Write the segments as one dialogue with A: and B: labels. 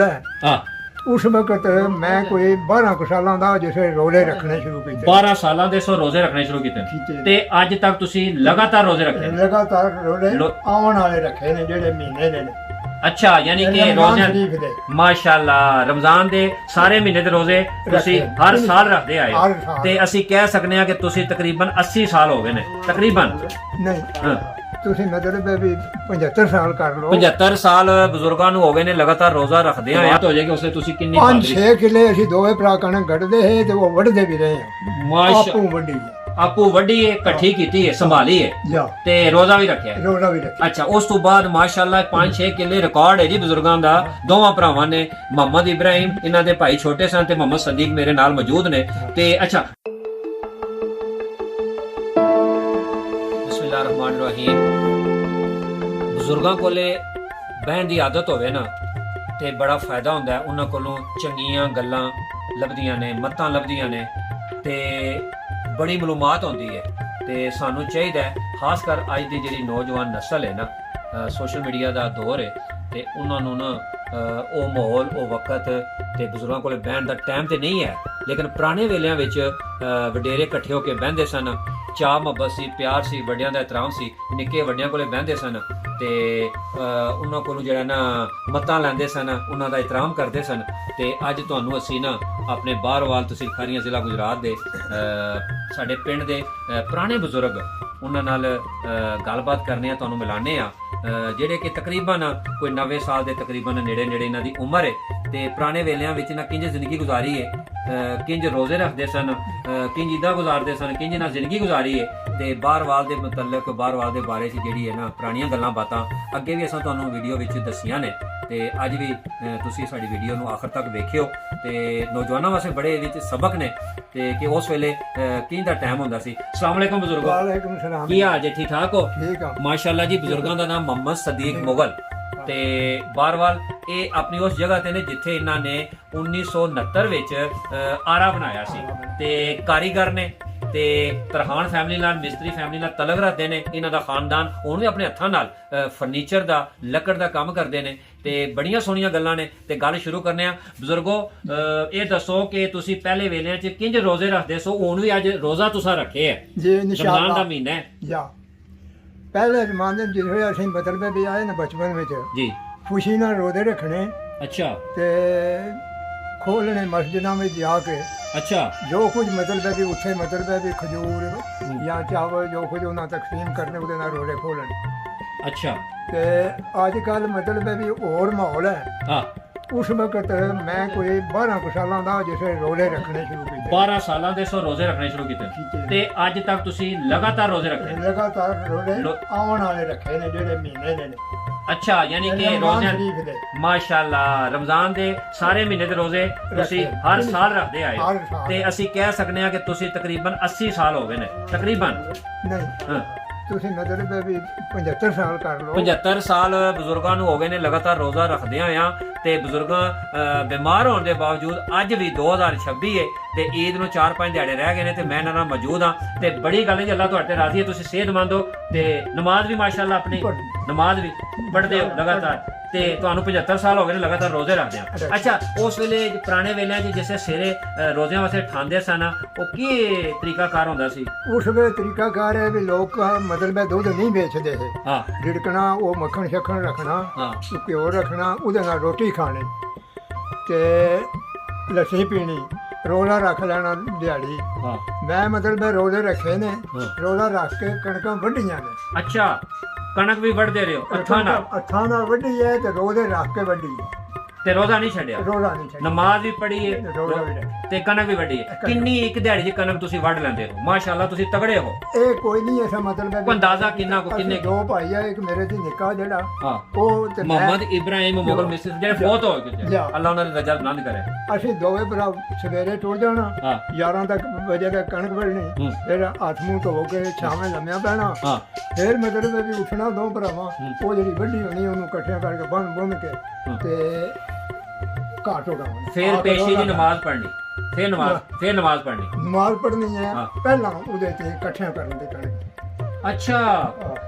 A: माहौल है
B: हाँ
A: उस वक्त मैं कोई 12 ਕੁ ਸਾਲਾਂ ਦਾ ਜਿਸੇ ਰੋਲੇ ਰੱਖਣੇ ਸ਼ੁਰੂ ਕੀਤੇ
B: 12 ਸਾਲਾਂ ਦੇ ਸੋ ਰੋਜ਼ੇ ਰੱਖਣੇ ਸ਼ੁਰੂ ਕੀਤੇ
A: ਕੀਤੇ।
B: ਤੇ ਅੱਜ ਤੱਕ ਤੁਸੀਂ ਲਗਾਤਾਰ ਰੋਜ਼ੇ ਰੱਖੇ ਨੇ?
A: ਲਗਾਤਾਰ ਰੋਲੇ
B: ਲੋ-
A: ਆਉਣ ਵਾਲੇ ਰੱਖੇ ਨੇ ਜਿਹੜੇ ਮਹੀਨੇ ਨੇ
B: ਅੱਛਾ ਯਾਨੀ ਕਿ
A: ਰਮਜ਼ਾਨ
B: ਰੋਜ਼ੇ
A: ਸ਼ਰੀਫ ਦੇ
B: ਮਾਸ਼ਾਅੱਲਾ ਰਮਜ਼ਾਨ ਦੇ ਸਾਰੇ ਮਹੀਨੇ ਦੇ ਰੋਜ਼ੇ ਤੁਸੀਂ
A: ਰੱਖੇ।
B: ਹਰ ਸਾਲ ਰੱਖਦੇ ਆਏ ਹੋ।
A: ਹਰ ਸਾਲ।
B: ਤੇ ਅਸੀਂ ਕਹਿ ਸਕਦੇ ਹਾਂ ਕਿ ਤੁਸੀਂ ਤਕਰੀਬਨ 80 ਸਾਲ ਹੋ ਗਏ ਨੇ ਤਕਰੀਬਨ
A: ਨਹੀਂ
B: ਹਾਂ।
A: ਤੁਸੀਂ ਮਤਲਬ ਹੈ ਵੀ 75 ਸਾਲ ਕਰ ਲਓ
B: 75 ਸਾਲ ਬਜ਼ੁਰਗਾਂ ਨੂੰ ਹੋ ਗਏ ਨੇ ਲਗਾਤਾਰ ਰੋਜ਼ਾ ਰੱਖਦੇ ਆ ਹੋ ਜਾਏਗੀ ਉਸੇ ਤੁਸੀਂ ਕਿੰਨੀ
A: 5-6 ਕਿੱਲੇ ਅਸੀਂ ਦੋਵੇਂ ਭਰਾ ਕਣਕ ਕੱਢਦੇ ਹੈ ਤੇ ਉਹ ਵੱਢਦੇ ਵੀ ਰਹੇ ਹਾਂ
B: ਮਾਸ਼ਾ
A: ਆਪੂ ਵੱਢੀ ਹੈ।
B: ਆਪੂ ਵੱਡੀ ਹੈ ਇਕੱਠੀ ਕੀਤੀ ਹੈ ਸੰਭਾਲੀ ਹੈ
A: ਜਾ
B: ਤੇ ਰੋਜ਼ਾ ਵੀ ਰੱਖਿਆ ਹੈ।
A: ਰੋਲਾ ਵੀ ਰੱਖਿਆ
B: ਅੱਛਾ ਉਸ ਤੋਂ ਬਾਅਦ ਮਾਸ਼ਾਅੱਲਾ 5-6 ਕਿੱਲੇ ਰਿਕਾਰਡ ਹੈ ਜੀ ਬਜ਼ੁਰਗਾਂ ਦਾ ਦੋਵਾਂ ਭਰਾਵਾਂ ਨੇ ਮੁਹੰਮਦ ਇਬਰਾਹਿਮ ਇਹਨਾਂ ਦੇ ਭਾਈ ਛੋਟੇ ਸਨ ਤੇ ਮੁਹੰਮਦ ਸਦੀਕ ਮੇਰੇ ਨਾਲ ਮੌਜੂਦ ਨੇ ਤੇ ਅੱਛਾ ਬਿਸਮਿਲ੍ਲਾਹਿਰਰਹਿਮਾਨਿਰਰਹੀਮ ਬਜ਼ੁਰਗਾਂ ਕੋਲੇ ਬਹਿਣ ਦੀ ਆਦਤ ਹੋਵੇ ਨਾ ਤੇ ਬੜਾ ਫਾਇਦਾ ਹੁੰਦਾ ਹੈ ਉਹਨਾਂ ਕੋਲੋਂ ਚੰਗੀਆਂ ਗੱਲਾਂ ਲੱਭਦੀਆਂ ਨੇ ਮੱਤਾਂ ਲੱਭਦੀਆਂ ਨੇ ਤੇ ਬੜੀ ਮਾਲੂਮਾਤ ਹੁੰਦੀ ਹੈ ਤੇ ਸਾਨੂੰ ਚਾਹੀਦਾ ਹੈ ਖਾਸ ਕਰ ਅੱਜ ਦੀ ਜਿਹੜੀ ਨੌਜਵਾਨ ਨਸਲ ਹੈ ਨਾ ਸੋਸ਼ਲ ਮੀਡੀਆ ਦਾ ਦੌਰ ਹੈ ਤੇ ਉਹਨਾਂ ਨੂੰ ਨਾ ਉਹ ਮਾਹੌਲ ਉਹ ਵਕਤ ਤੇ ਬਜ਼ੁਰਗਾਂ ਕੋਲੇ ਬਹਿਣ ਦਾ ਟਾਈਮ ਤੇ ਨਹੀਂ ਹੈ ਲੇਕਿਨ ਪੁਰਾਣੇ ਵੇਲਿਆਂ ਵਿੱਚ ਵਡੇਰੇ ਇਕੱਠੇ ਹੋ ਕੇ ਬਹਿੰਦੇ ਸਨ ਚਾਹ ਮੁਹੱਬਤ ਸੀ ਪਿਆਰ ਸੀ ਵੱਡਿਆਂ ਦਾ ਇਹਤਰਾਮ ਸੀ ਨਿੱਕੇ ਵੱਡਿਆਂ ਕੋਲੇ ਬਹਿੰਦੇ ਸਨ ਤੇ ਉਹਨਾਂ ਕੋਲੋਂ ਜਿਹੜਾ ਨਾ ਮੱਤਾਂ ਲੈਂਦੇ ਸਨ ਉਹਨਾਂ ਦਾ ਇਹਤਰਾਮ ਕਰਦੇ ਸਨ ਤੇ ਅੱਜ ਤੁਹਾਨੂੰ ਅਸੀਂ ਨਾ ਆਪਣੇ ਬਾਹਰਵਾਲ ਤਹਿਸੀਲ ਖਾਰੀਆਂ ਜ਼ਿਲ੍ਹਾ ਗੁਜਰਾਤ ਦੇ ਸਾਡੇ ਪਿੰਡ ਦੇ ਪੁਰਾਣੇ ਬਜ਼ੁਰਗ ਉਹਨਾਂ ਨਾਲ ਗੱਲਬਾਤ ਕਰਨੇ ਆ ਤੁਹਾਨੂੰ ਮਿਲਾਣੇ ਆ ਜਿਹੜੇ ਕਿ ਤਕਰੀਬਨ ਕੋਈ 90 ਸਾਲ ਦੇ ਤਕਰੀਬਨ ਨੇੜੇ ਇਹਨਾਂ ਦੀ ਉਮਰ ਹੈ ਤੇ ਪੁਰਾਣੇ ਵੇਲਿਆਂ ਵਿੱਚ ਨਾ ਕਿੰਜ ਜ਼ਿੰਦਗੀ ਗੁਜ਼ਾਰੀ ਹੈ ਕਿੰਜ ਰੋਜ਼ੇ ਰੱਖਦੇ ਸਨ ਕਿੰਜ ਈਦਾਂ ਗੁਜ਼ਾਰਦੇ ਸਨ ਕਿੰਜ ਨਾਲ ਜ਼ਿੰਦਗੀ ਗੁਜ਼ਾਰੀ ਹੈ ਤੇ ਬਾਹਰਵਾਲ ਦੇ ਮੁਤਲਕ ਬਾਹਰਵਾਲ ਦੇ ਬਾਰੇ 'ਚ ਜਿਹੜੀ ਹੈ ਨਾ ਪੁਰਾਣੀਆਂ ਗੱਲਾਂ ਬਾਤਾਂ ਅੱਗੇ ਵੀ ਅਸੀਂ ਤੁਹਾਨੂੰ ਵੀਡੀਓ ਵਿੱਚ ਦੱਸੀਆਂ ਨੇ ਤੇ ਅੱਜ ਵੀ ਤੁਸੀਂ ਸਾਡੀ ਵੀਡੀਓ ਨੂੰ ਆਖਰ ਤੱਕ ਵੇਖਿਓ ਤੇ ਨੌਜਵਾਨਾਂ ਵਾਸਤੇ ਬੜੇ ਵਿੱਚ ਸਬਕ ਨੇ ਤੇ ਕਿ ਉਸ ਵੇਲੇ ਕਿੰਜ ਦਾ ਟਾਈਮ ਹੁੰਦਾ ਸੀ। ਅਸਲਾਮ ਵਾਲੇਕੁਮ ਬਜ਼ੁਰਗੋ
A: ਵਾਲੇਕੁਮ ਸਲਾਮ
B: ਕੀ ਹਾਲ ਜੀ ਠੀਕ ਠਾਕ ਹੋ?
A: ਠੀਕ ਆ
B: ਮਾਸ਼ਾਅੱਲਾ ਜੀ ਬਜ਼ੁਰਗਾਂ ਦਾ ਨਾਮ ਮੁਹੰਮਦ ਸਦੀਕ ਮੁਗਲ ਤੇ ਬਾਰਵਾਲ ਇਹ ਆਪਣੀ ਉਸ ਜਗ੍ਹਾ ਤੇ ਨੇ ਜਿੱਥੇ ਇਹਨਾਂ ਨੇ 1969 ਵਿੱਚ ਆਰਾ ਬਣਾਇਆ ਸੀ ਤੇ ਕਾਰੀਗਰ ਨੇ ਤੇ ਤਰਹਾਨ ਫੈਮਿਲੀ ਨਾਲ ਮਿਸਤਰੀ ਫੈਮਿਲੀ ਨਾਲ ਤਲਕ ਰੱਖਦੇ ਨੇ ਇਹਨਾਂ ਦਾ ਖਾਨਦਾਨ ਹੁਣ ਵੀ ਆਪਣੇ ਹੱਥਾਂ ਨਾਲ ਫਰਨੀਚਰ ਦਾ ਲੱਕੜ ਦਾ ਕੰਮ ਕਰਦੇ ਨੇ ਤੇ ਬੜੀਆਂ ਸੋਹਣੀਆਂ ਗੱਲਾਂ ਨੇ ਤੇ ਗੱਲ ਸ਼ੁਰੂ ਕਰਨੇ ਆ ਬਜ਼ੁਰਗੋ ਇਹ ਦੱਸੋ ਕਿ ਤੁਸੀਂ ਪਹਿਲੇ ਵੇਲਿਆਂ 'ਚ ਕਿੰਜ ਰੋਜ਼ੇ ਰੱਖਦੇ ਸੋ ਹੁਣ ਵੀ ਅੱਜ ਰੋਜ਼ਾ ਤੁਸੀਂ ਰੱਖੇ ਹੈ
A: ਜੀ
B: ਰਮਜ਼ਾਨ ਦਾ
A: ਇਨਸ਼ਾਅੱਲਾ
B: ਮਹੀਨਾ ਹੈ
A: ਜਾ ਪਹਿਲੇ ਜ਼ਮਾਨੇ ਵਿੱਚ ਜਿਹੜੇ ਅਸੀਂ ਮਤਲਬ ਵੀ ਆਏ ਨਾ ਬਚਪਨ ਵਿੱਚ
B: ਜੀ
A: ਖੁਸ਼ੀ ਨਾਲ ਰੋਜ਼ੇ ਰੱਖਣੇ
B: ਅੱਛਾ
A: ਤੇ ਖੋਲਣੇ ਮਸਜਿਦਾਂ ਵਿੱਚ ਜਾ ਕੇ
B: ਅੱਛਾ
A: ਜੋ ਕੁਝ ਮਤਲਬ ਹੈ ਵੀ ਉੱਥੇ ਮਤਲਬ ਹੈ ਵੀ ਖਜੂਰ ਜਾਂ ਚਾਵਲ ਜੋ ਕੁਝ ਉਹਨਾਂ ਤਕਸੀਮ ਕਰਨੇ ਉਹਦੇ ਨਾਲ ਰੋਜ਼ੇ ਖੋਲਣੇ
B: ਅੱਛਾ
A: ਤੇ ਅੱਜ ਕੱਲ ਮਤਲਬ ਹੈ ਵੀ ਹੋਰ ਮਾਹੌਲ ਹੈ
B: ਹਾਂ
A: ਉਸ ਵਕਤ ਮੈਂ ਕੋਈ 12 ਕੁ ਸਾਲਾਂ ਦਾ ਜਿਸੇ ਰੋਲੇ ਰੱਖਣੇ ਸ਼ੁਰੂ ਕੀਤੇ
B: 12 ਸਾਲਾਂ ਦੇ ਸੋ ਰੋਜ਼ੇ ਰੱਖਣੇ ਸ਼ੁਰੂ ਕੀਤੇ
A: ਕੀਤੇ।
B: ਤੇ ਅੱਜ ਤੱਕ ਤੁਸੀਂ ਲਗਾਤਾਰ ਰੋਜ਼ੇ ਰੱਖੇ ਨੇ?
A: ਲਗਾਤਾਰ ਰੋਲੇ
B: ਲੋ-
A: ਆਉਣ ਵਾਲੇ ਰੱਖੇ ਨੇ ਜਿਹੜੇ ਮਹੀਨੇ ਨੇ
B: ਅੱਛਾ ਯਾਨੀ ਕਿ
A: ਰਮਜ਼ਾਨ
B: ਰੋਜ਼ੇ
A: ਸ਼ਰੀਫ ਦੇ
B: ਮਾਸ਼ਾਅੱਲਾ ਰਮਜ਼ਾਨ ਦੇ ਸਾਰੇ ਮਹੀਨੇ ਦੇ ਰੋਜ਼ੇ ਤੁਸੀਂ
A: ਰੱਖੇ।
B: ਹਰ ਸਾਲ ਰੱਖਦੇ ਆਏ ਹੋ।
A: ਹਰ ਸਾਲ।
B: ਤੇ ਅਸੀਂ ਕਹਿ ਸਕਦੇ ਹਾਂ ਕਿ ਤੁਸੀਂ ਤਕਰੀਬਨ 80 ਸਾਲ ਹੋ ਗਏ ਨੇ ਤਕਰੀਬਨ
A: ਨਹੀਂ
B: ਹਾਂ।
A: ਤੁਸੀਂ ਮਤਲਬ ਹੈ ਵੀ 75 ਸਾਲ ਕਰ ਲਓ
B: 75 ਸਾਲ ਬਜ਼ੁਰਗਾਂ ਨੂੰ ਹੋ ਗਏ ਨੇ ਲਗਾਤਾਰ ਰੋਜ਼ਾ ਰੱਖਦੇ ਆ ਤੇ ਬਜ਼ੁਰਗਾਂ ਬਿਮਾਰ ਹੋਣ ਦੇ ਬਾਵਜੂਦ ਅੱਜ ਵੀ 2026 ਹੈ ਤੇ ਈਦ ਨੂੰ 4-5 ਦਿਹਾੜੇ ਰਹਿ ਗਏ ਨੇ ਤੇ ਮੈਂ ਇਹਨਾਂ ਨਾਲ ਮੌਜੂਦ ਹਾਂ ਤੇ ਬੜੀ ਗੱਲ ਹੈ ਜੀ ਅੱਲਾਹ ਤੁਹਾਡੇ ਤੇ ਰਾਜ਼ੀ ਹੈ ਤੁਸੀਂ ਸਿਹਤਮੰਦ ਹੋ ਤੇ ਨਮਾਜ਼ ਵੀ ਮਾਸ਼ਾਅੱਲਾ ਆਪਣੀ ਨਮਾਜ਼ ਵੀ ਪੜ੍ਹਦੇ ਹੋ ਲਗਾਤਾਰ ਤੇ ਤੁਹਾਨੂੰ 75 ਸਾਲ ਹੋ ਗਏ ਨੇ ਲਗਾਤਾਰ ਰੋਜ਼ੇ ਰੱਖਦੇ ਆ। ਅੱਛਾ ਉਸ ਵੇਲੇ ਪੁਰਾਣੇ ਵੇਲਿਆਂ 'ਚ ਜਿਸੇ ਸਵੇਰੇ ਰੋਜ਼ਿਆਂ ਵਾਸਤੇ ਠਾਂਦੇ ਸਨ ਉਹ ਕੀ ਤਰੀਕਾਕਾਰ ਹੁੰਦਾ ਸੀ?
A: ਉਸ ਵੇਲੇ ਤਰੀਕਾਕਾਰ ਹੈ ਵੀ ਲੋਕ ਮਤਲਬ ਹੈ ਦੁੱਧ ਨਹੀਂ ਵੇਚਦੇ ਹੈ
B: ਹਾਂ
A: ਰਿੜਕਣਾ ਉਹ ਮੱਖਣ ਸ਼ੱਖਣ ਰੱਖਣਾ
B: ਹਾਂ
A: ਘਿਓ ਰੱਖਣਾ ਉਹਦੇ ਨਾਲ ਰੋਟੀ ਖਾਣੀ ਤੇ ਲੱਸੀ ਪੀਣੀ ਰੋਲਾ ਰੱਖ ਲੈਣਾ ਦਿਹਾੜੀ
B: ਹਾਂ
A: ਮੈਂ ਮਤਲਬ ਹੈ ਰੋਜ਼ੇ ਰੱਖੇ ਨੇ
B: ਹਾਂ।
A: ਰੋਲਾ ਰੱਖ ਕੇ ਕਣਕਾਂ ਵੱਢੀਆਂ ਨੇ
B: ਅੱਛਾ ਕਣਕ ਵੀ ਵੱਢਦੇ ਰਹੇ ਹੋ ਅੱਠਾਂ ਨਾਲ
A: ਅੱਠਾਂ ਨਾਲ ਵੱਢੀ ਹੈ ਤੇ ਰੋਜ਼ੇ ਰੱਖ ਕੇ ਵੱਢੀ ਹੈ
B: ਤੇ ਰੋਜ਼ਾ ਨਹੀਂ ਛੱਡਿਆ
A: ਰੋਜ਼ਾ ਨਹੀਂ ਛੱਡਿਆ
B: ਨਮਾਜ਼ ਵੀ ਪੜ੍ਹੀ ਹੈ
A: ਰੋਜ਼ਾ ਵੀ ਰੱਖਿਆ।
B: ਤੇ ਕਣਕ ਵੀ ਵੱਢੀ ਹੈ ਕਿੰਨੀ ਇੱਕ ਦਿਹਾੜੀ ਦੀ ਕਣਕ ਤੁਸੀਂ ਵੱਢ ਲੈਂਦੇ ਹੋ ਮਾਸ਼ਾਅੱਲਾ ਤੁਸੀਂ ਤਗੜੇ ਹੋ
A: ਇਹ ਕੋਈ ਨਹੀਂ ਐਸਾ ਮਤਲਬ ਹੈ
B: ਕੋਈ ਅੰਦਾਜ਼ਾ ਕਿੰਨਾ ਕੋ ਕਿੰਨੇ
A: ਅਸੀਂ ਦੋ ਭਾਈ ਆ ਇੱਕ ਮੇਰੇ ਤੇ ਨਿੱਕਾ ਜਿਹੜਾ
B: ਹਾਂ
A: ਉਹ ਤੇ ਮੈਂ-
B: ਮੁਹੰਮਦ ਇਬਰਾਹਿਮ ਮੁਗਲ ਮਿਸਰ ਜਿਹੜੇ ਬਹੁਤ ਹੋ ਗਏ
A: ਜਾ।
B: ਅੱਲਾਹ ਉਹਨਾਂ ਦੇ ਰਜ਼ਾ ਬੁਲੰਦ ਕਰੇ
A: ਅਸੀਂ ਦੋਵੇਂ ਭਰਾ ਸਵੇਰੇ ਟੁਰ ਜਾਣਾ
B: ਹਾਂ
A: 11 ਤੱਕ ਵਜੇ ਤੱਕ ਕਣਕ ਵੱਢਣੀ
B: ਹੂੰ।
A: ਫਿਰ ਹੱਥ ਮੂੰਹ ਧੋ ਕੇ ਛਾਵੇਂ ਲੰਮਿਆ ਪੈਣਾ
B: ਹਾਂ
A: ਫਿਰ ਮਤਲਬ ਹੈ ਵੀ ਉੱਠਣਾ ਦੋ ਭਰਾਵਾਂ ਉਹ ਜਿਹੜੀ ਵੱਢੀ ਹੋਣੀ ਉਹਨੂੰ ਇਕੱਠਿਆਂ ਕਰਕੇ ਬੰਨ ਕੇ ਤੇ ਘਾਟ ਉਡਾਉਣੀ
B: ਫਿਰ ਪੇਸ਼ੀ ਦੀ ਨਮਾਜ਼ ਪੜ੍ਹਨੀ ਫਿਰ ਨਮਾਜ਼ ਪੜ੍ਹਨੀ
A: ਨਮਾਜ਼ ਪੜ੍ਹਨੀ ਹੈ
B: ਹਾਂ।
A: ਪਹਿਲਾਂ ਉਹਦੇ ਤੇ ਇਕੱਠਿਆਂ ਕਰਨ ਦੇ ਕਣਕ
B: ਅੱਛਾ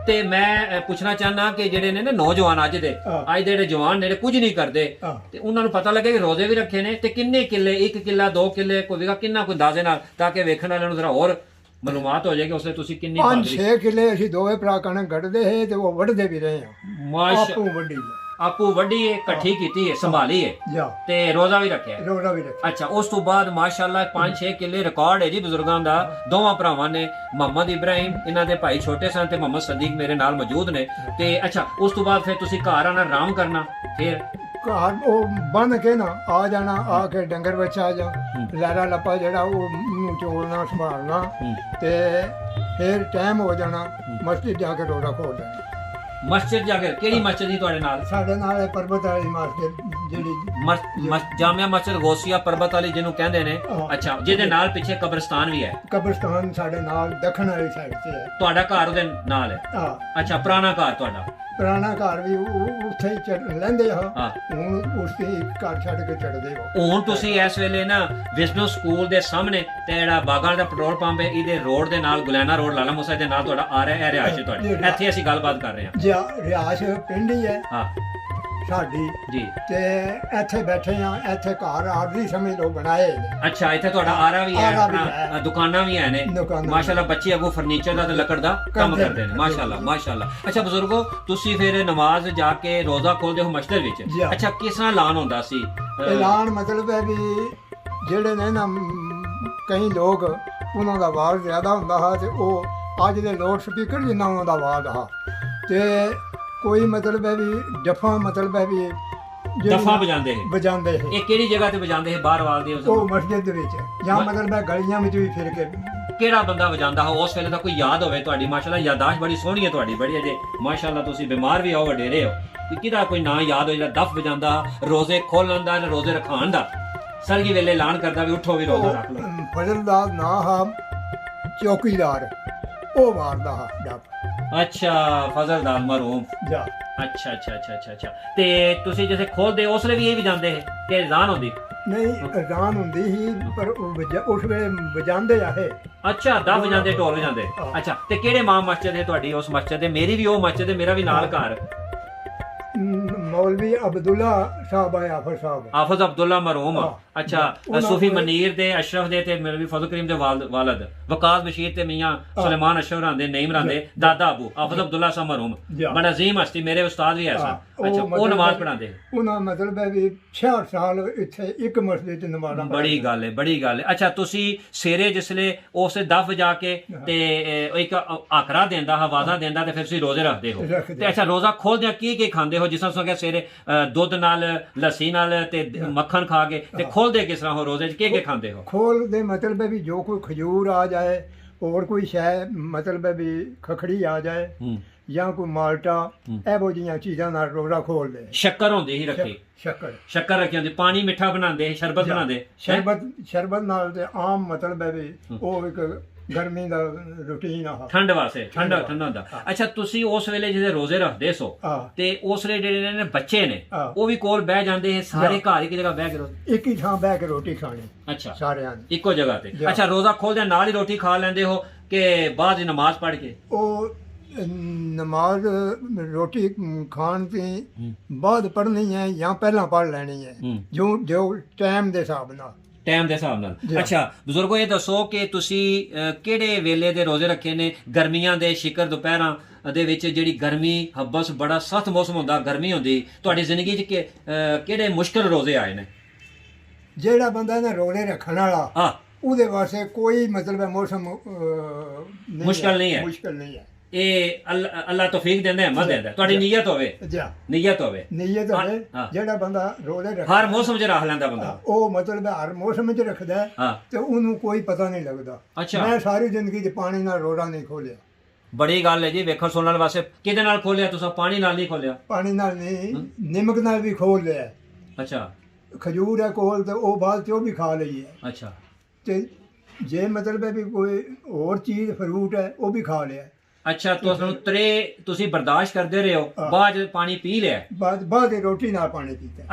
B: ਤੇ ਮੈਂ ਪੁੱਛਣਾ ਚਾਹਨਾ ਕਿ ਜਿਹੜੇ ਨੇ ਨਾ ਨੌਜਵਾਨ ਅੱਜ ਦੇ
A: ਹਾਂ।
B: ਅੱਜ ਦੇ ਜਿਹੜੇ ਜਵਾਨ ਨੇ ਜਿਹੜੇ ਕੁਝ ਨਹੀਂ ਕਰਦੇ
A: ਹਾਂ।
B: ਤੇ ਉਹਨਾਂ ਨੂੰ ਪਤਾ ਲੱਗੇ ਕਿ ਰੋਜ਼ੇ ਵੀ ਰੱਖੇ ਨੇ ਤੇ ਕਿੰਨੇ ਕਿੱਲੇ 1 ਕਿੱਲਾ 2 ਕਿੱਲੇ ਕੋਈ ਵੀਗਾ ਕਿੰਨਾ ਕੋਈ ਅੰਦਾਜ਼ੇ ਨਾਲ ਤਾਂ ਕਿ ਵੇਖਣ ਵਾਲਿਆਂ ਨੂੰ ਜ਼ਰਾ ਹੋਰ ਮਾਲੂਮਾਤ ਹੋ ਜਾਏ ਕਿ ਉਸਨੇ ਤੁਸੀਂ ਕਿੰਨੀ
A: 5-6 ਕਿੱਲੇ ਅਸੀਂ ਦੋਵੇਂ ਭਰਾ ਕਣਕ ਕੱਢਦੇ ਹੈ ਤੇ ਉਹ ਵੱਢਦੇ ਵੀ ਰਹੇ ਆ
B: ਮਾਸ਼ਾ
A: ਆਪੂ ਵੱਢੀ
B: ਆਪੂ ਵੱਡੀ ਹੈ ਇਕੱਠੀ ਕੀਤੀ ਹੈ ਸੰਭਾਲੀ ਹੈ
A: ਜਾ
B: ਤੇ ਰੋਜ਼ਾ ਵੀ ਰੱਖਿਆ ਹੈ।
A: ਰੋੜਾ ਵੀ ਰੱਖਿਆ।
B: ਅੱਛਾ ਉਸ ਤੋਂ ਬਾਅਦ ਮਾਸ਼ਾਅੱਲਾ 5-6 ਕਿੱਲੇ ਰਿਕਾਰਡ ਹੈ ਜੀ ਬਜ਼ੁਰਗਾਂ ਦਾ ਦੋਵਾਂ ਭਰਾਵਾਂ ਨੇ ਮੁਹੰਮਦ ਇਬਰਾਹਿਮ ਇਹਨਾਂ ਦੇ ਭਾਈ ਛੋਟੇ ਸਨ ਤੇ ਮੁਹੰਮਦ ਸਦੀਕ ਮੇਰੇ ਨਾਲ ਮੌਜੂਦ ਨੇ ਤੇ ਅੱਛਾ ਉਸ ਤੋਂ ਬਾਅਦ ਫਿਰ ਤੁਸੀਂ ਘਰ ਆਣਾ ਆਰਾਮ ਕਰਨਾ ਫਿਰ
A: ਘਰ ਉਹ ਬੰਨ ਕੇ ਨਾ ਆ ਜਾਣਾ ਆ ਕੇ ਡੰਗਰ ਬੱਚਾ ਆ ਜਾ ਲਾਰਾ ਲੱਪਾ ਜਿਹੜਾ ਉਹ ਨੂੰ ਚੋਲਣਾ ਸੰਭਾਲਣਾ ਤੇ ਫਿਰ ਟਾਈਮ ਹੋ ਜਾਣਾ ਮਸਜਿਦ ਜਾ ਕੇ ਰੋੜਾ ਖੋਲ ਦੇਣਾ।
B: ਮਸਜਿਦ ਜਾ ਕੇ ਕਿਹੜੀ ਮਸਜਿਦ ਸੀ ਤੁਹਾਡੇ ਨਾਲ
A: ਸਾਡੇ ਨਾਲ ਇਹ ਪਰਬਤ ਵਾਲੀ ਮਸਜਿਦ ਜਿਹੜੀ
B: ਜਾਮਿਆ ਮਸਜਿਦ ਗੌਸੀਆ ਪਰਬਤ ਵਾਲੀ ਜਿਹਨੂੰ ਕਹਿੰਦੇ ਨੇ
A: ਹਾਂ।
B: ਅੱਛਾ ਜਿਹਦੇ ਨਾਲ ਪਿੱਛੇ ਕਬਰਸਤਾਨ ਵੀ ਹੈ
A: ਕਬਰਸਤਾਨ ਸਾਡੇ ਨਾਲ ਦੱਖਣ ਵਾਲੀ ਸਾਈਡ ਤੇ ਹੈ।
B: ਤੁਹਾਡਾ ਘਰ ਉਹਦੇ ਨਾਲ ਹੈ
A: ਆ
B: ਅੱਛਾ ਪੁਰਾਣਾ ਘਰ ਤੁਹਾਡਾ
A: ਪੁਰਾਣਾ ਘਰ ਵੀ ਉੱਥੇ ਹੀ ਲੈਂਦੇ ਆ
B: ਹਾਂ
A: ਹੁਣ ਉਸ ਤੇ ਘਰ ਛੱਡ ਕੇ ਚੜਦੇ ਹੋ।
B: ਹੁਣ ਤੁਸੀਂ ਇਸ ਵੇਲੇ ਨਾ ਵਿਜ਼ਡਮ ਸਕੂਲ ਦੇ ਸਾਹਮਣੇ ਤੇ ਜਿਹੜਾ ਬਾਗਾਂ ਦਾ ਪੈਟਰੋਲ ਪੰਪ ਹੈ ਇਹਦੇ ਰੋਡ ਦੇ ਨਾਲ ਗੁਲੈਨਾ ਰੋਡ ਲਾਲਾ ਮੁਸਾ ਦੇ ਨਾਲ ਤੁਹਾਡਾ ਆ ਰਿਹਾ ਹੈ ਰਿਹਾਇਸ਼ ਹੈ ਤੁਹਾਡੀ ਇੱਥੇ ਅਸੀਂ ਗੱਲਬਾਤ ਕਰ ਰਹੇ ਹਾਂ
A: ਰਿਹਾਇਸ਼ ਪਿੰਡ ਹੀ ਹੈ
B: ਹਾਂ
A: ਸਾਡੀ
B: ਜੀ
A: ਤੇ ਇੱਥੇ ਬੈਠੇ ਆ ਇੱਥੇ ਘਰ ਆਰਜ਼ੀ ਸਮਝ ਲੋ ਬਣਾਏ ਨੇ।
B: ਅੱਛਾ ਇੱਥੇ ਤੁਹਾਡਾ ਆਰਾ ਵੀ ਹੈ
A: ਆਰਾ ਵੀ
B: ਆਪਣਾ
A: ਹੈ।
B: ਦੁਕਾਨਾਂ ਵੀ ਨੇ
A: ਦੁਕਾਨਾਂ
B: ਮਾਸ਼ਾਅੱਲਾ ਬੱਚੇ ਅਗੋ ਫਰਨੀਚਰ ਦਾ ਤੇ ਲੱਕੜ ਦਾ ਕੰਮ
A: ਕਰਦੇ
B: ਕਰਦੇ ਨੇ
A: ਨੇ।
B: ਮਾਸ਼ਾਅੱਲਾ ਮਾਸ਼ਾਅੱਲਾ ਅੱਛਾ ਬਜ਼ੁਰਗੋ ਤੁਸੀਂ ਫਿਰ ਨਮਾਜ਼ ਜਾ ਕੇ ਰੋਜ਼ਾ ਖੋਲਦੇ ਹੋ ਮਸਜਿਦ ਵਿੱਚ
A: ਜੀ।
B: ਅੱਛਾ ਕਿਸ ਤਰ੍ਹਾਂ ਐਲਾਨ ਹੁੰਦਾ ਸੀ
A: ਐਲਾਨ ਮਤਲਬ ਹੈ ਵੀ ਜਿਹੜੇ ਨੇ ਨਾ ਕਈ ਲੋਕ ਉਹਨਾਂ ਦਾ ਆਵਾਜ਼ ਜ਼ਿਆਦਾ ਹੁੰਦਾ ਹੈ ਤੇ ਉਹ ਅੱਜ ਦੇ ਲਾਊਡ ਸਪੀਕਰ ਜਿੰਨਾ ਉਹਨਾਂ ਦਾ ਆਵਾਜ਼ ਆ ਤੇ ਕੋਈ ਮਤਲਬ ਹੈ ਵੀ ਜਫਾ ਮਤਲਬ ਹੈ ਵੀ
B: ਦਫਾ ਵਜਾਉਂਦੇ ਹੈ
A: ਵਜਾਉਂਦੇ ਹੈ
B: ਇਹ ਕਿਹੜੀ ਜਗ੍ਹਾ ਤੇ ਵਜਾਉਂਦੇ ਹੈ ਬਾਹਰ ਵਾਲ ਦੇ
A: ਉਹ ਮਸਜਿਦ ਦੇ ਵਿੱਚ ਜਾਂ ਮਤਲਬ ਹੈ ਗਲੀਆਂ ਵਿੱਚ ਵੀ ਫਿਰ ਕੇ
B: ਕਿਹੜਾ ਬੰਦਾ ਵਜਾਉਂਦਾ ਹੋ ਉਸ ਵੇਲੇ ਦਾ ਕੋਈ ਯਾਦ ਹੋਵੇ ਤੁਹਾਡੀ ਮਾਸ਼ਾਅੱਲਾ ਯਾਦਾਸ਼ਤ ਬੜੀ ਸੋਹਣੀ ਹੈ ਤੁਹਾਡੀ ਬੜੀ ਅਜੇ ਮਾਸ਼ਾਅੱਲਾ ਤੁਸੀਂ ਬਿਮਾਰ ਵੀ ਹੋ ਵਡੇਰੇ ਹੋ ਕਿ ਕਿਹਦਾ ਕੋਈ ਨਾਂ ਯਾਦ ਹੋ ਜਿਹੜਾ ਦਫ ਵਜਾਉਂਦਾ ਰੋਜ਼ੇ ਖੋਲਣ ਦਾ ਰੋਜ਼ੇ ਰਖਾਣ ਦਾ ਸਰਗੀ ਵੇਲੇ ਐਲਾਨ ਕਰਦਾ ਵੀ ਉੱਠੋ ਵੀ ਰੋਜ਼ਾ ਰੱਖ ਲਓ
A: ਫਜ਼ਲ ਦਾ ਨਾਂ ਹਾ ਚੌਕੀਦਾਰ ਉਹ ਮਾਰਦਾ ਹਾ ਡੱਬ
B: ਅੱਛਾ ਫਜ਼ਲਦਾਰ ਮਰਹੂਮ
A: ਜਾ
B: ਅੱਛਾ ਅੱਛਾ ਅੱਛਾ ਅੱਛਾ ਅੱਛਾ ਤੇ ਤੁਸੀਂ ਜਿਵੇਂ ਖੋਲਦੇ ਉਸ ਵੇਲੇ ਵੀ ਇਹ ਵੀ ਜਾਂਦੇ ਹੈ ਕਿ ਅਜ਼ਾਨ ਹੁੰਦੀ
A: ਨਹੀਂ ਅਜ਼ਾਨ ਹੁੰਦੀ ਸੀ ਪਰ ਉਸ ਵੇਲੇ ਵਜਾਉਂਦੇ ਆ ਇਹ
B: ਅੱਛਾ ਦਫ ਵਜਾਉਂਦੇ ਢੋਲ ਵਜਾਉਂਦੇ
A: ਹਾਂ।
B: ਅੱਛਾ ਤੇ ਕਿਹੜੇ ਇਮਾਮ ਮਸਜਿਦ ਹੈ ਤੁਹਾਡੀ ਉਸ ਮਸਜਿਦ ਦੇ ਮੇਰੀ ਵੀ ਉਹ ਮਸਜਿਦ ਹੈ ਮੇਰਾ ਵੀ ਨਾਲ ਘਰ
A: ਮੌਲਵੀ ਅਬਦੁੱਲਾ ਸਾਹਿਬ ਆਏ ਆਫਰ ਸਾਹਿਬ
B: ਹਾਫਿਜ਼ ਅਬਦੁੱਲਾ ਮਰਹੂਮ
A: ਹਾਂ।
B: ਅੱਛਾ
A: ਉਹਨਾਂ
B: ਸੂਫੀ
A: ਕੋਲ-
B: ਮਨੀਰ ਦੇ ਅਸ਼ਰਫ ਦੇ ਤੇ ਮੌਲਵੀ ਫਜ਼ਲ ਕਰੀਮ ਦੇ ਵਾਲਦ ਵਕਾਸ ਬਸ਼ੀਰ ਤੇ ਮੀਆਂ ਸੁਲੇਮਾਨ ਅਸ਼ਰਫ ਰਹਿੰਦੇ ਨਈਮ ਰਹਿੰਦੇ ਦਾਦਾ ਅਬੂ ਹਾਫਿਜ਼ ਅਬਦੁੱਲਾ ਸਾਹਿਬ ਮਰਹੂਮ
A: ਜੀ।
B: ਬੜਾ ਅਜ਼ੀਮ ਹਸਤੀ ਮੇਰੇ ਉਸਤਾਦ ਵੀ ਐਸਾ ਅੱਛਾ ਉਹ ਨਮਾਜ਼ ਪੜਾਉਂਦੇ
A: ਉਹਨਾਂ ਮਤਲਬ ਹੈ ਵੀ 66 ਸਾਲ ਇੱਥੇ ਇੱਕ ਮਸਜਿਦ ਚ ਨਮਾਜ਼ਾਂ
B: ਬੜੀ ਗੱਲ ਹੈ ਬੜੀ ਗੱਲ ਹੈ ਅੱਛਾ ਤੁਸੀਂ ਸਵੇਰੇ ਜਿਸਲੇ ਉਸੇ ਦਫ ਜਾ ਕੇ ਤੇ ਇੱਕ ਆਕਰਾ ਦਿੰਦਾ ਆਵਾਜ਼ਾਂ ਦਿੰਦਾ ਤੇ ਫਿਰ ਤੁਸੀਂ ਰੋਜ਼ੇ ਰੱਖਦੇ ਹੋ
A: ਰੱਖਦੇ।
B: ਤੇ ਅੱਛਾ ਰੋਜ਼ਾ ਖੋਲਦਿਆਂ ਕੀ ਖਾਂਦੇ ਹੋ ਜਿਸ ਤਰ੍ਹਾਂ ਤੁਸੀਂ ਸਵੇਰੇ ਦੁੱਧ ਨਾਲ ਲੱਸੀ ਨਾਲ ਤੇ ਮੱਖਣ ਖਾ ਕੇ ਤੇ ਖੋਲਦੇ ਕਿਸ ਤਰ੍ਹਾਂ ਹੋ ਰੋਜ਼ੇ 'ਚ ਕੀ ਖਾਂਦੇ ਹੋ
A: ਖੋਲ ਦੇ ਮਤਲਬ ਹੈ ਵੀ ਜੋ ਕੋਈ ਖਜੂਰ ਆ ਜਾਏ ਹੋਰ ਕੋਈ ਸ਼ੈ ਮਤਲਬ ਹੈ ਵੀ ਖਖੜੀ ਆ ਜਾਏ ਜਾਂ ਕੋਈ ਮਾਲਟਾ ਇਹੋ ਜਿਹੀਆਂ ਚੀਜ਼ਾਂ ਨਾਲ ਰੋਜ਼ਾ ਖੋਲਦੇ
B: ਸ਼ੱਕਰ ਹੁੰਦੀ ਸੀ ਰੱਖੀ ਸ਼ੱਕਰ ਰੱਖੀ ਹੁੰਦੀ ਪਾਣੀ ਮਿੱਠਾ ਬਣਾਉਂਦੇ ਸ਼ਰਬਤ ਬਣਾਉਂਦੇ
A: ਸ਼ਰਬਤ ਨਾਲ ਤੇ ਆਮ ਮਤਲਬ ਹੈ ਵੀ ਉਹ ਇੱਕ ਗਰਮੀ ਦਾ ਰੁਟੀਨ ਆ
B: ਠੰਡ ਵਾਸਤੇ ਠੰਡਾ ਹੁੰਦਾ ਅੱਛਾ ਤੁਸੀਂ ਉਸ ਵੇਲੇ ਜਿਹਦੇ ਰੋਜ਼ੇ ਰੱਖਦੇ ਸੋ ਤੇ ਉਸ ਵੇਲੇ ਜਿਹੜੇ ਨੇ ਬੱਚੇ ਨੇ ਉਹ ਵੀ ਕੋਲ ਬਹਿ ਜਾਂਦੇ ਸਾਰੇ ਘਰ ਇੱਕ ਜਗ੍ਹਾ ਬਹਿ ਕੇ
A: ਇੱਕ ਹੀ ਥਾਂ ਬਹਿ ਕੇ ਰੋਟੀ ਖਾਣੀ
B: ਅੱਛਾ
A: ਸਾਰਿਆਂ ਨੇ
B: ਇੱਕੋ ਜਗ੍ਹਾ ਤੇ ਅੱਛਾ ਰੋਜ਼ਾ ਖੋਲਦੇ ਨਾਲ ਹੀ ਰੋਟੀ ਖਾ ਲੈਂਦੇ ਹੋ ਕਿ ਬਾਅਦ ਦੀ ਨਮਾਜ਼ ਪੜ੍ਹ ਕੇ
A: ਉਹ ਨਮਾਜ਼ ਰੋਟੀ ਖਾਣ ਤੋਂ ਬਾਅਦ ਪੜ੍ਹਨੀ ਹੈ ਜਾਂ ਪਹਿਲਾਂ ਪੜ੍ਹ ਲੈਣੀ ਹੈ ਜੋ ਟਾਈਮ ਦੇ ਹਿਸਾਬ ਨਾਲ ਅੱਛਾ ਬਜ਼ੁਰਗੋ ਇਹ ਦੱਸੋ ਕਿ ਤੁਸੀਂ ਕਿਹੜੇ ਵੇਲੇ ਦੇ ਰੋਜ਼ੇ ਰੱਖੇ ਨੇ ਗਰਮੀਆਂ ਦੇ ਸ਼ਿਕਰ ਦੁਪਹਿਰਾਂ ਦੇ ਵਿੱਚ ਜਿਹੜੀ ਗਰਮੀ ਹੱਬਸ ਬੜਾ ਸਖਤ ਮੌਸਮ ਹੁੰਦਾ ਗਰਮੀ ਹੁੰਦੀ ਤੁਹਾਡੀ ਜ਼ਿੰਦਗੀ 'ਚ ਕਿਹੜੇ ਮੁਸ਼ਕਲ ਰੋਜ਼ੇ ਆਏ ਨੇ ਜਿਹੜਾ ਬੰਦਾ ਨਾ ਰੋਜ਼ੇ ਰੱਖਣ ਵਾਲਾ ਉਹਦੇ ਵਾਸਤੇ ਕੋਈ ਮਤਲਬ ਮੌਸਮ
B: ਮੁਸ਼ਕਲ ਨਹੀਂ ਹੈ ਇਹ ਅੱਲਾ ਤੌਫੀਕ ਦਿੰਦਾ ਹਿੰਮਤ ਦਿੰਦਾ ਤੁਹਾਡੀ ਨੀਅਤ ਹੋਵੇ ਨੀਅਤ ਹੋਵੇ
A: ਜਿਹੜਾ ਬੰਦਾ ਰੋਜ਼ੇ ਰੱਖ
B: ਹਰ ਮੌਸਮ 'ਚ ਰੱਖ ਲੈਂਦਾ ਬੰਦਾ
A: ਉਹ ਮਤਲਬ ਹਰ ਮੌਸਮ 'ਚ ਰੱਖਦਾ ਤੇ ਉਹਨੂੰ ਕੋਈ ਪਤਾ ਨਹੀਂ ਲੱਗਦਾ ਮੈਂ ਸਾਰੀ ਜ਼ਿੰਦਗੀ 'ਚ ਪਾਣੀ ਨਾਲ ਰੋਜ਼ਾ ਨਹੀਂ ਖੋਲਿਆ
B: ਬੜੀ ਗੱਲ ਹੈ ਜੀ ਵੇਖਣ ਸੁਣਨ ਵਾਸਤੇ ਕਿਹਦੇ ਨਾਲ ਖੋਲਿਆ ਤੁਸੀਂ ਪਾਣੀ ਨਾਲ ਨਹੀਂ ਖੋਲਿਆ
A: ਪਾਣੀ ਨਾਲ ਨਹੀਂ ਨਿਮਕ ਨਾਲ ਵੀ ਖੋਲ ਲਿਆ
B: ਅੱਛਾ
A: ਖਜੂਰ ਹੈ ਕੋਲ ਤੇ ਉਹ ਬਾਅਦ 'ਚ ਉਹ ਵੀ ਖਾ ਲਈ ਹੈ
B: ਅੱਛਾ
A: ਤੇ ਜੇ ਮਤਲਬ ਹੈ ਵੀ ਕੋਈ ਹੋਰ ਚੀਜ਼ ਫਰੂਟ ਹੈ ਉਹ ਵੀ ਖਾ ਲਿਆ
B: ਅੱਛਾ ਤੁਸੀਂ ਬਰਦਾਸ਼ਤ ਕਰਦੇ ਰਹੇ ਹੋ ਬਾਅਦ ਪਾਣੀ ਪੀ ਲਿਆ
A: ਬਾਅਦ ਰੋਟੀ ਨਾਲ ਪਾਣੀ ਪੀਤਾ